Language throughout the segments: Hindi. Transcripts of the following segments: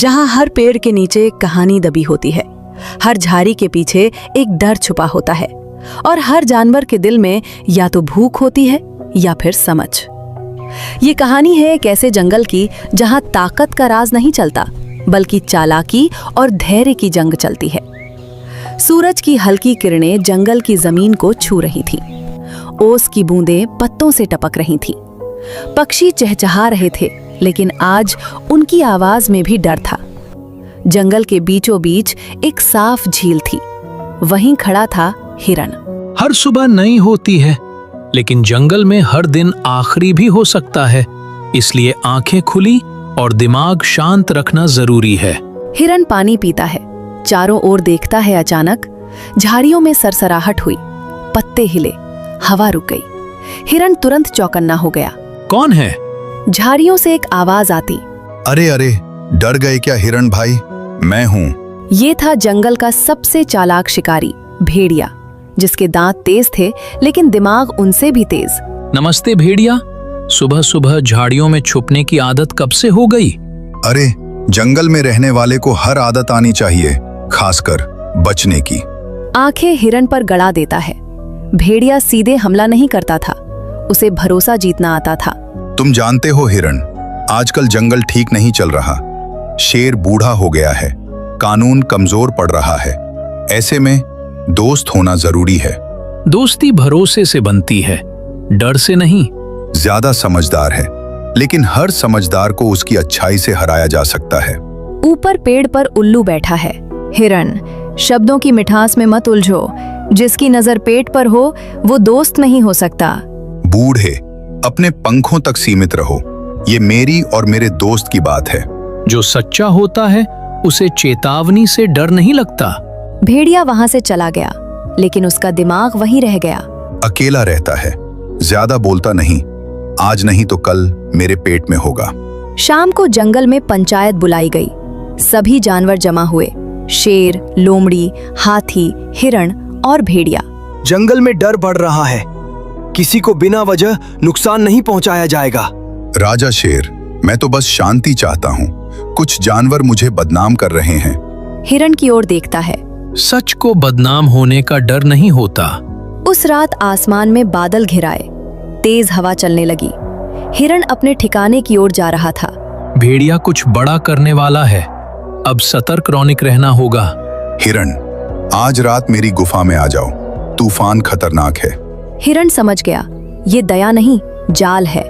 जहां हर पेड़ के नीचे एक कहानी दबी होती है, हर झाड़ी के पीछे एक डर छुपा होता है और हर जानवर के दिल में या तो भूख होती है या फिर समझ। ये कहानी है एक ऐसे जंगल की जहां ताकत का राज नहीं चलता, बल्कि चालाकी और धैर्य की जंग चलती है। सूरज की हल्की किरणें जंगल की जमीन को छू रही थीं। ओस की बूंदें पत्तों से टपक रही थीं। पक्षी चहचहा रहे थे, लेकिन आज उनकी आवाज में भी डर था। जंगल के बीचों बीच एक साफ झील थी। वहीं खड़ा था हिरण। हर सुबह नई होती है, लेकिन जंगल में हर दिन आखिरी भी हो सकता है, इसलिए आंखें खुली और दिमाग शांत रखना जरूरी है। हिरण पानी पीता है, चारों ओर देखता है। अचानक झाड़ियों में सरसराहट हुई, पत्ते हिले, हवा रुक गई। हिरण तुरंत चौकन्ना हो गया। कौन है? झाड़ियों से एक आवाज आती। अरे अरे, डर गए क्या हिरण भाई? मैं हूँ। ये था जंगल का सबसे चालाक शिकारी, भेड़िया, जिसके दांत तेज थे लेकिन दिमाग उनसे भी तेज। नमस्ते भेड़िया, सुबह सुबह झाड़ियों में छुपने की आदत कब से हो गई? अरे, जंगल में रहने वाले को हर आदत आनी चाहिए, खासकर बचने की। आंखें हिरण पर गड़ा देता है। भेड़िया सीधे हमला नहीं करता था, उसे भरोसा जीतना आता था। तुम जानते हो हिरण, आजकल जंगल ठीक नहीं चल रहा। शेर बूढ़ा हो गया है, कानून कमजोर पड़ रहा है। ऐसे में दोस्त होना जरूरी है। दोस्ती भरोसे से बनती है, डर से नहीं। ज्यादा समझदार है, लेकिन हर समझदार को उसकी अच्छाई से हराया जा सकता है। ऊपर पेड़ पर उल्लू बैठा है। हिरण, शब्दों की मिठास में मत उलझो। जिसकी नजर पेट पर हो वो दोस्त नहीं हो सकता। बूढ़े, अपने पंखों तक सीमित रहो। ये मेरी और मेरे दोस्त की बात है। जो सच्चा होता है उसे चेतावनी से डर नहीं लगता। भेड़िया वहां से चला गया, लेकिन उसका दिमाग वहीं रह गया। अकेला रहता है, ज्यादा बोलता नहीं। आज नहीं तो कल मेरे पेट में होगा। शाम को जंगल में पंचायत बुलाई गई। सभी जानवर जमा हुए, शेर, लोमड़ी, हाथी, हिरण और भेड़िया। जंगल में डर बढ़ रहा है, किसी को बिना वजह नुकसान नहीं पहुंचाया जाएगा। राजा शेर, मैं तो बस शांति चाहता हूँ। कुछ जानवर मुझे बदनाम कर रहे हैं। हिरण की ओर देखता है। सच को बदनाम होने का डर नहीं होता। उस रात आसमान में बादल घिराए, तेज हवा चलने लगी। हिरण अपने ठिकाने की ओर जा रहा था। भेड़िया कुछ बड़ा करने वाला है, अब सतर्क रौनिक रहना होगा। हिरण, आज रात मेरी गुफा में आ जाओ, तूफान खतरनाक है। हिरण समझ गया, ये दया नहीं, जाल है,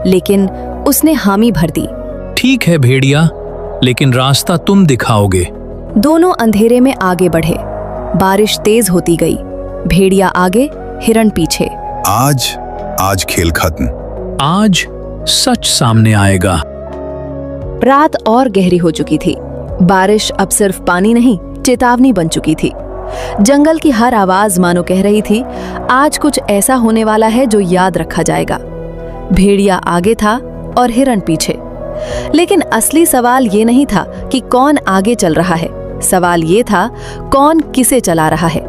लेकिन उसने हामी भर दी। ठीक है भेड़िया, लेकिन रास्ता तुम दिखाओगे। दोनों अंधेरे में आगे बढ़े। बारिश तेज होती गई। भेड़िया आगे, हिरण पीछे। आज खेल खत्म। आज सच सामने आएगा। रात और गहरी हो चुकी थी। बारिश अब सिर्फ पानी नहीं, चेतावनी बन चुकी थी। जंगल की हर आवाज मानो कह रही थी, आज कुछ ऐसा होने वाला है जो याद रखा जाएगा। भेड़िया आगे था और हिरण पीछे। लेकिन असली सवाल ये नहीं था कि कौन आगे चल रहा है, सवाल ये था कौन किसे चला रहा है।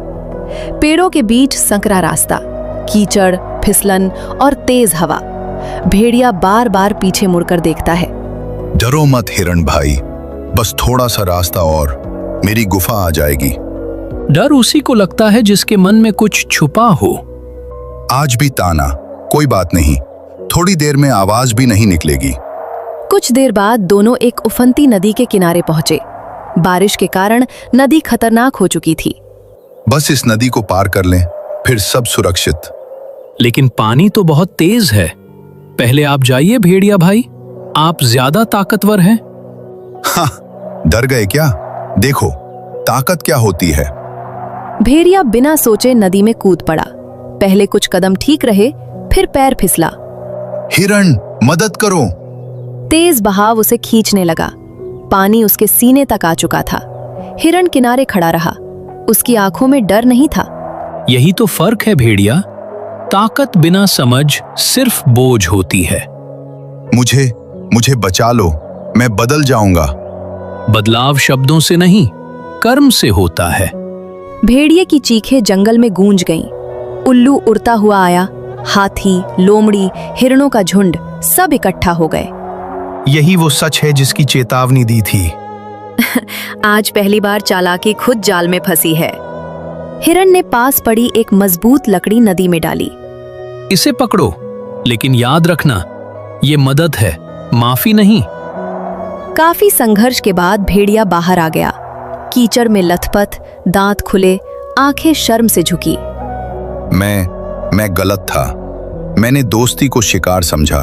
पेड़ों के बीच संकरा रास्ता, कीचड़, फिसलन और तेज हवा। भेड़िया बार बार पीछे मुड़कर देखता है। डरो मत हिरण भाई, बस थोड़ा सा रास्ता और मेरी गुफा आ जाएगी। डर उसी को लगता है जिसके मन में कुछ छुपा हो। आज भी ताना, कोई बात नहीं, थोड़ी देर में आवाज भी नहीं निकलेगी। कुछ देर बाद दोनों एक उफनती नदी के किनारे पहुंचे। बारिश के कारण नदी खतरनाक हो चुकी थी। बस इस नदी को पार कर लें, फिर सब सुरक्षित। लेकिन पानी तो बहुत तेज है। पहले आप जाइए भेड़िया भाई, आप ज्यादा ताकतवर हैं। हाँ, डर गए क्या? देखो ताकत क्या होती है। भेड़िया बिना सोचे नदी में कूद पड़ा। पहले कुछ कदम ठीक रहे, फिर पैर फिसला। हिरण, मदद करो। तेज बहाव उसे खींचने लगा। पानी उसके सीने तक आ चुका था। हिरण किनारे खड़ा रहा। उसकी आंखों में डर नहीं था। यही तो फर्क है भेड़िया, ताकत बिना समझ सिर्फ बोझ होती है। मुझे बचा लो, मैं बदल जाऊंगा। बदलाव शब्दों से नहीं, कर्म से होता है। भेड़िए की चीखें जंगल में गूंज गईं। उल्लू उड़ता हुआ आया। हाथी, लोमड़ी, हिरणों का झुंड सब इकट्ठा हो गए। यही वो सच है जिसकी चेतावनी दी थी। आज पहली बार चालाकी खुद जाल में फंसी है। हिरण ने पास पड़ी एक मजबूत लकड़ी नदी में डाली। इसे पकड़ो, लेकिन याद रखना ये मदद है, माफी नहीं। काफी संघर्ष के बाद भेड़िया बाहर आ गया। कीचड़ में लथपथ, दांत खुले, आंखें शर्म से झुकी। मैं गलत था। मैंने दोस्ती को शिकार समझा,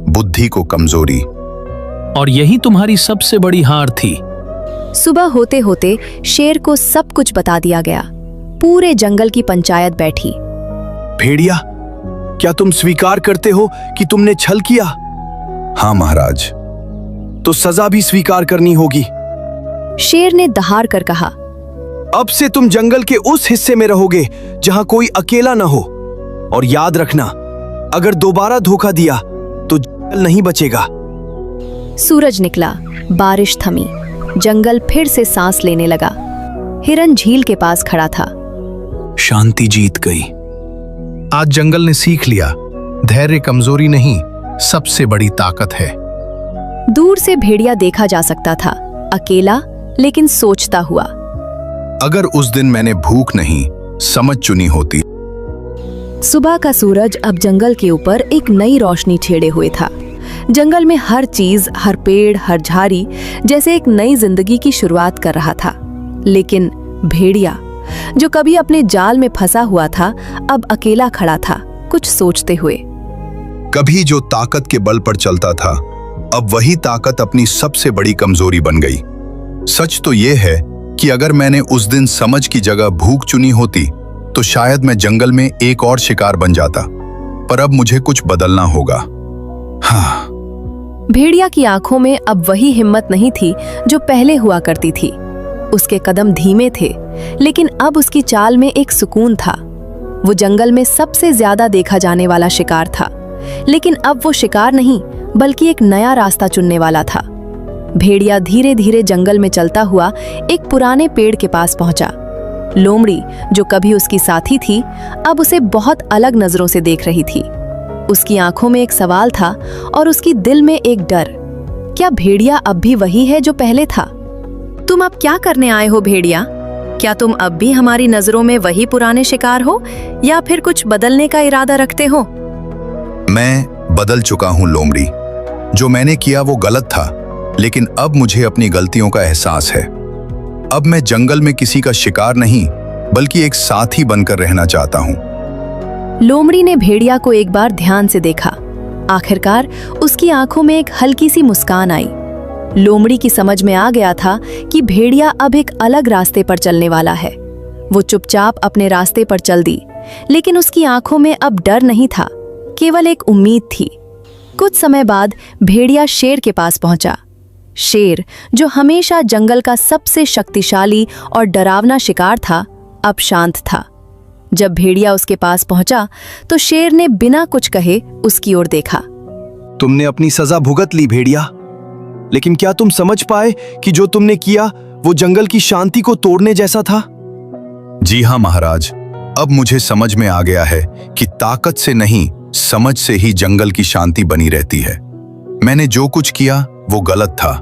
बुद्धि को कमजोरी। और यही तुम्हारी सबसे बड़ी हार थी। सुबह होते होते शेर को सब कुछ बता दिया गया। पूरे जंगल की पंचायत बैठी। भेड़िया, क्या तुम स्वीकार करते हो कि तुमने छल किया? हाँ महाराज। तो सजा भी स्वीकार करनी होगी। शेर ने दहाड़ कर कहा। अब से तुम जंगल के उस हिस्से में रहोगे जहां कोई अकेला न हो। और याद रखना, अगर दोबारा धोखा दिया तो जंगल नहीं बचेगा। सूरज निकला, बारिश थमी, जंगल फिर से सांस लेने लगा। हिरन झील के पास खड़ा था। शांति जीत गई। आज जंगल ने सीख लिया, धैर्य कमजोरी नहीं, सबसे बड़ी ताकत है। दूर से भेड़िया देखा जा सकता था, अकेला लेकिन सोचता हुआ। अगर उस दिन मैंने भूख नहीं, समझ चुनी होती। सुबह का सूरज अब जंगल के ऊपर एक नई रोशनी छेड़े हुए था। जंगल में हर चीज, हर पेड़, हर झाड़ी जैसे एक नई जिंदगी की शुरुआत कर रहा था। लेकिन भेड़िया, जो कभी अपने जाल में फंसा हुआ था, अब अकेला खड़ा था, कुछ सोचते हुए। कभी जो ताकत के बल पर चलता था, अब वही ताकत अपनी सबसे बड़ी कमजोरी बन गई। सच तो यह है कि अगर मैंने उस दिन समझ की जगह भूख चुनी होती तो शायद मैं जंगल में एक और शिकार बन जाता। पर अब मुझे कुछ बदलना होगा। हाँ। भेड़िया की आंखों में अब वही हिम्मत नहीं थी जो पहले हुआ करती थी। उसके कदम धीमे थे, लेकिन अब उसकी चाल में एक सुकून था। वो जंगल में सबसे ज्यादा देखा जाने वाला शिकार था, लेकिन अब वो शिकार नहीं बल्कि एक नया रास्ता चुनने वाला था। भेड़िया धीरे धीरे जंगल में चलता हुआ एक पुराने पेड़ के पास पहुंचा। लोमड़ी, जो कभी उसकी साथी थी, अब उसे बहुत अलग नजरों से देख रही थी। उसकी आंखों में एक सवाल था और उसकी दिल में एक डर। क्या भेड़िया अब भी वही है जो पहले था? तुम अब क्या करने आए हो भेड़िया? क्या तुम अब भी हमारी नजरों में वही पुराने शिकार हो या फिर कुछ बदलने का इरादा रखते हो? मैं बदल चुका हूं लोमड़ी। जो मैंने किया वो गलत था, लेकिन अब मुझे अपनी गलतियों का एहसास है। अब मैं जंगल में किसी का शिकार नहीं बल्कि एक साथी बनकर रहना चाहता हूं। लोमड़ी ने भेड़िया को एक बार ध्यान से देखा। आखिरकार उसकी आंखों में एक हल्की सी मुस्कान आई। लोमड़ी की समझ में आ गया था कि भेड़िया अब एक अलग रास्ते पर चलने वाला है। वो चुपचाप अपने रास्ते पर चल दी, लेकिन उसकी आंखों में अब डर नहीं था, केवल एक उम्मीद थी। कुछ समय बाद भेड़िया शेर के पास पहुंचा। शेर, जो हमेशा जंगल का सबसे शक्तिशाली और डरावना शिकार था, अब शांत था। जब भेड़िया उसके पास पहुंचा तो शेर ने बिना कुछ कहे उसकी ओर देखा। तुमने अपनी सजा भुगत ली भेड़िया, लेकिन क्या तुम समझ पाए कि जो तुमने किया वो जंगल की शांति को तोड़ने जैसा था? जी हाँ महाराज, अब मुझे समझ में आ गया है कि ताकत से नहीं, समझ से ही जंगल की शांति बनी रहती है। मैंने जो कुछ किया वो गलत था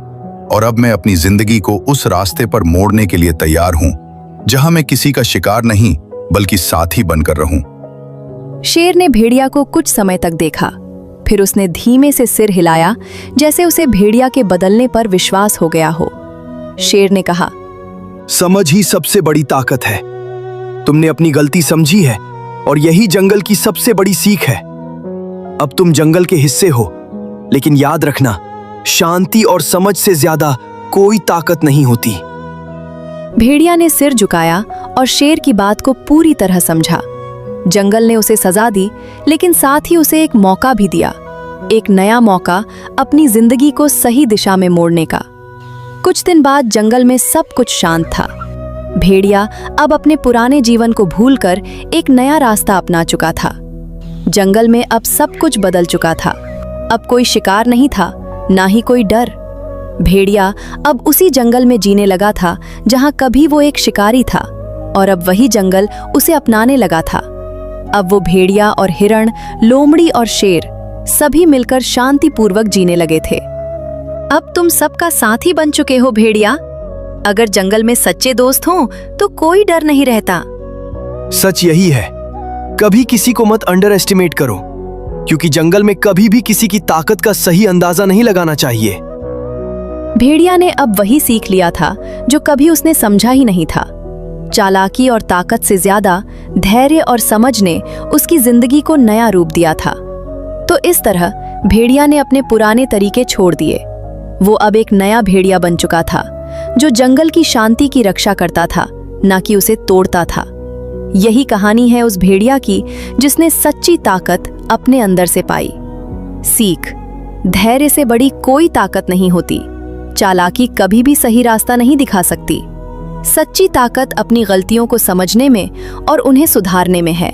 और अब मैं अपनी जिंदगी को उस रास्ते पर मोड़ने के लिए तैयार हूं जहां मैं किसी का शिकार नहीं बल्कि साथी बनकर रहूं। शेर ने भेड़िया को कुछ समय तक देखा, फिर उसने धीमे से सिर हिलाया, जैसे उसे भेड़िया के बदलने पर विश्वास हो गया हो। शेर ने कहा, समझ ही सबसे बड़ी ताकत है। तुमने अपनी गलती समझी है और यही जंगल की सबसे बड़ी सीख है। अब तुम जंगल के हिस्से हो, लेकिन याद रखना, शांति और समझ से ज्यादा कोई ताकत नहीं होती। भेड़िया ने सिर झुकाया और शेर की बात को पूरी तरह समझा। जंगल ने उसे सजा दी, लेकिन साथ ही उसे एक मौका भी दिया, एक नया मौका अपनी जिंदगी को सही दिशा में मोड़ने का। कुछ दिन बाद जंगल में सब कुछ शांत था। भेड़िया अब अपने पुराने जीवन को भूलकर एक नया रास्ता अपना चुका था। जंगल में अब सब कुछ बदल चुका था। अब कोई शिकार नहीं था, ना ही कोई डर। भेड़िया अब उसी जंगल में जीने लगा था जहां कभी वो एक शिकारी था, और अब वही जंगल उसे अपनाने लगा था। अब वो भेड़िया और हिरण, लोमड़ी और शेर सभी मिलकर शांतिपूर्वक जीने लगे थे। अब तुम सबका साथी बन चुके हो भेड़िया। अगर जंगल में सच्चे दोस्त हों तो कोई डर नहीं रहता। सच यही है, कभी किसी को मत अंडर एस्टिमेट करो, क्योंकि जंगल में कभी भी किसी की ताकत का सही अंदाजा नहीं लगाना चाहिए। भेड़िया ने अब वही सीख लिया था जो कभी उसने समझा ही नहीं था। चालाकी और ताकत से ज्यादा धैर्य और समझ ने उसकी जिंदगी को नया रूप दिया था। तो इस तरह भेड़िया ने अपने पुराने तरीके छोड़ दिए। वो अब एक नया भेड़िया बन चुका था, जो जंगल की शांति की रक्षा करता था, ना कि उसे तोड़ता था। यही कहानी है उस भेड़िया की जिसने सच्ची ताकत अपने अंदर से पाई। सीख: धैर्य से बड़ी कोई ताकत नहीं होती। चालाकी कभी भी सही रास्ता नहीं दिखा सकती। सच्ची ताकत अपनी गलतियों को समझने में और उन्हें सुधारने में है।